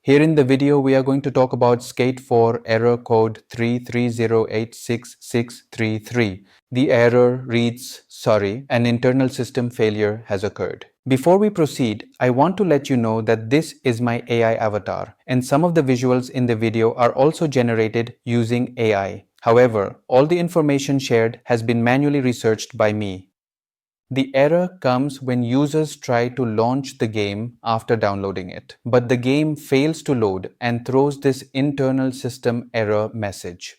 Here in the video, we are going to talk about Skate 4 error code 330866633. The error reads, "Sorry, an internal system failure has occurred." Before we proceed, I want to let you know that this is my AI avatar, and some of the visuals in the video are also generated using AI. However, all the information shared has been manually researched by me. The error comes when users try to launch the game after downloading it, but the game fails to load and throws this internal system error message.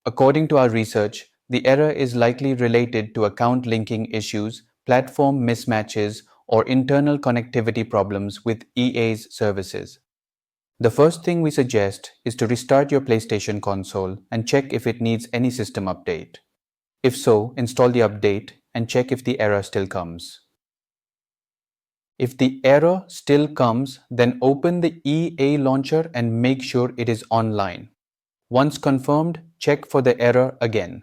According to our research, the error is likely related to account linking issues, platform mismatches, or internal connectivity problems with EA's services. The first thing we suggest is to restart your PlayStation console and check if it needs any system update. If so, install the update and check if the error still comes. If the error still comes, then open the EA launcher and make sure it is online. Once confirmed, check for the error again.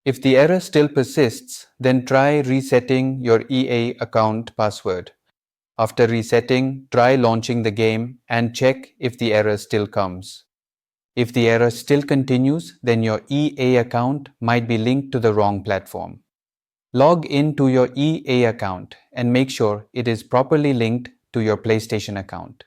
If the error still persists, then try resetting your EA account password. After resetting, try launching the game and check if the error still comes. If the error still continues, then your EA account might be linked to the wrong platform. Log in to your EA account and make sure it is properly linked to your PlayStation account.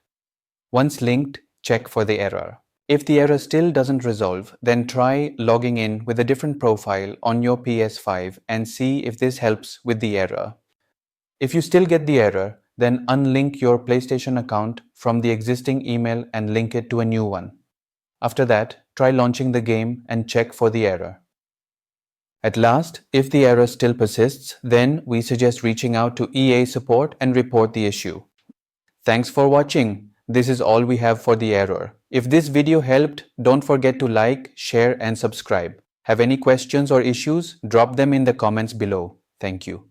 Once linked, check for the error. If the error still doesn't resolve, then try logging in with a different profile on your PS5 and see if this helps with the error. If you still get the error, then unlink your PlayStation account from the existing email and link it to a new one. After that, try launching the game and check for the error. At last, if the error still persists, then we suggest reaching out to EA support and report the issue. Thanks for watching. This is all we have for the error. If this video helped, don't forget to like, share and subscribe. Have any questions or issues? Drop them in the comments below. Thank you.